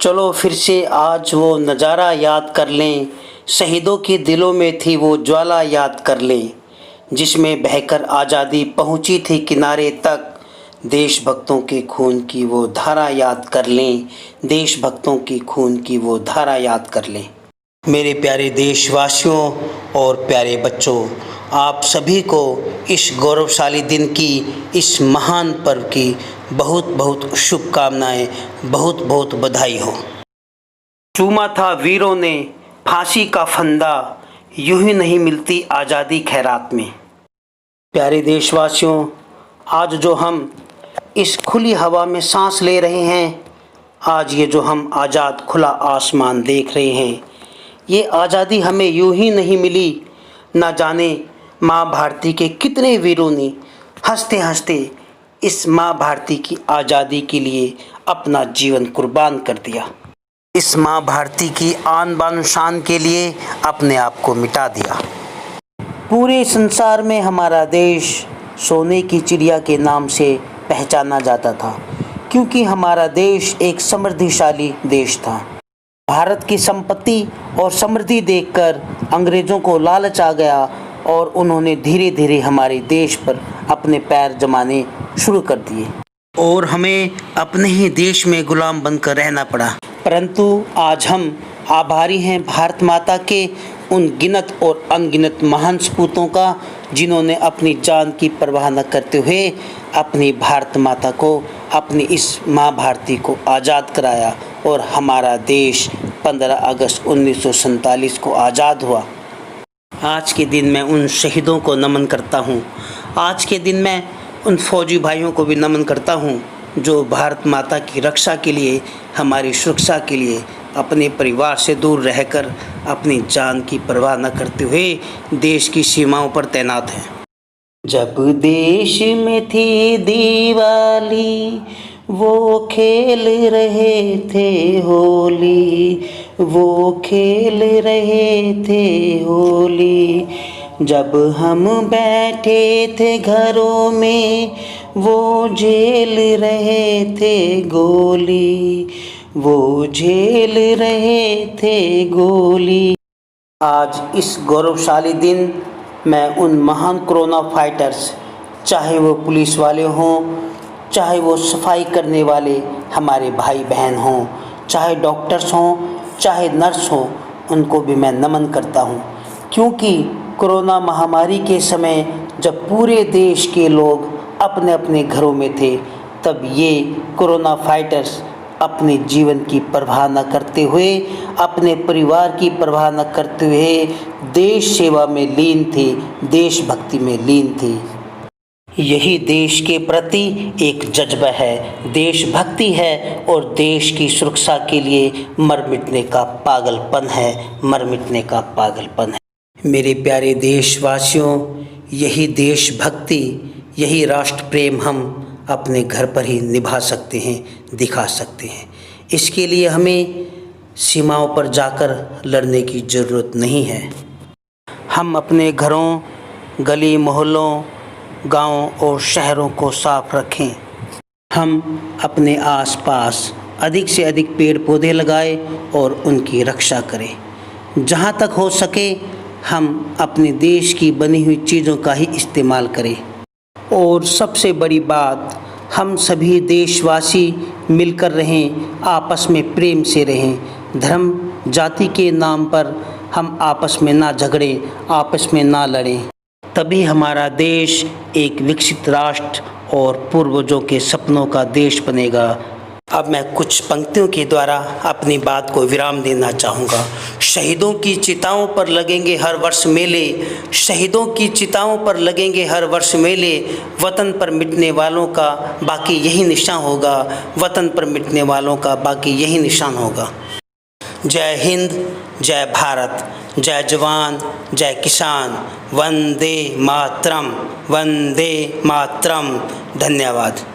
चलो फिर से आज वो नज़ारा याद कर लें, शहीदों के दिलों में थी वो ज्वाला याद कर लें, जिसमें बहकर आज़ादी पहुंची थी किनारे तक। देशभक्तों के खून की वो धारा याद कर लें, देशभक्तों की खून की वो धारा याद कर लें। मेरे प्यारे देशवासियों और प्यारे बच्चों, आप सभी को इस गौरवशाली दिन की, इस महान पर्व की बहुत बहुत शुभकामनाएं, बहुत बहुत बधाई हो। चूमा था वीरों ने फांसी का फंदा, यूं ही नहीं मिलती आज़ादी खैरात में। प्यारे देशवासियों, आज जो हम इस खुली हवा में सांस ले रहे हैं, आज ये जो हम आज़ाद खुला आसमान देख रहे हैं, ये आज़ादी हमें यूं ही नहीं मिली। ना जाने माँ भारती के कितने वीरों ने हंसते हंसते इस माँ भारती की आज़ादी के लिए अपना जीवन कुर्बान कर दिया। इस माँ भारती की आन बान शान के लिए अपने आप को मिटा दिया। पूरे संसार में हमारा देश सोने की चिड़िया के नाम से पहचाना जाता था, क्योंकि हमारा देश एक समृद्धिशाली देश था। भारत की संपत्ति और समृद्धि देखकर अंग्रेज़ों को लालच आ गया और उन्होंने धीरे धीरे हमारे देश पर अपने पैर जमाने शुरू कर दिए और हमें अपने ही देश में गुलाम बनकर रहना पड़ा। परंतु आज हम आभारी हैं भारत माता के उन गिनत और अनगिनत महान सपूतों का, जिन्होंने अपनी जान की परवाह न करते हुए अपनी भारत माता को, अपनी इस माँ भारती को आज़ाद कराया और हमारा देश 15 अगस्त 1947 को आज़ाद हुआ। आज के दिन मैं उन शहीदों को नमन करता हूँ। आज के दिन मैं उन फौजी भाइयों को भी नमन करता हूँ जो भारत माता की रक्षा के लिए, हमारी सुरक्षा के लिए अपने परिवार से दूर रहकर अपनी जान की परवाह न करते हुए देश की सीमाओं पर तैनात हैं। जब देश में थी दिवाली, वो खेल रहे थे होली, वो खेल रहे थे होली। जब हम बैठे थे घरों में, वो झेल रहे थे गोली, वो झेल रहे थे गोली। आज इस गौरवशाली दिन मैं उन महान कोरोना फाइटर्स, चाहे वो पुलिस वाले हों, चाहे वो सफाई करने वाले हमारे भाई बहन हों, चाहे डॉक्टर्स हों, चाहे नर्स हों, उनको भी मैं नमन करता हूँ। क्योंकि कोरोना महामारी के समय जब पूरे देश के लोग अपने अपने घरों में थे, तब ये कोरोना फाइटर्स अपने जीवन की परवाह न करते हुए, अपने परिवार की परवाह न करते हुए देश सेवा में लीन थे, देशभक्ति में लीन थे। यही देश के प्रति एक जज्बा है, देशभक्ति है और देश की सुरक्षा के लिए मर मिटने का पागलपन है, मर मिटने का पागलपन है। मेरे प्यारे देशवासियों, यही देशभक्ति, यही राष्ट्र प्रेम हम अपने घर पर ही निभा सकते हैं, दिखा सकते हैं। इसके लिए हमें सीमाओं पर जाकर लड़ने की ज़रूरत नहीं है। हम अपने घरों, गली मोहल्लों, गाँव और शहरों को साफ रखें। हम अपने आसपास अधिक से अधिक पेड़ पौधे लगाएं और उनकी रक्षा करें। जहाँ तक हो सके हम अपने देश की बनी हुई चीज़ों का ही इस्तेमाल करें। और सबसे बड़ी बात, हम सभी देशवासी मिलकर रहें, आपस में प्रेम से रहें। धर्म जाति के नाम पर हम आपस में ना झगड़ें, आपस में ना लड़ें। तभी हमारा देश एक विकसित राष्ट्र और पूर्वजों के सपनों का देश बनेगा। अब मैं कुछ पंक्तियों के द्वारा अपनी बात को विराम देना चाहूँगा। शहीदों की चिताओं पर लगेंगे हर वर्ष मेले, शहीदों की चिताओं पर लगेंगे हर वर्ष मेले। वतन पर मिटने वालों का बाकी यही निशान होगा, वतन पर मिटने वालों का बाकी यही निशान होगा। जय हिंद, जय भारत, जय जवान, जय किसान, वंदे मातरम, वंदे मातरम। धन्यवाद।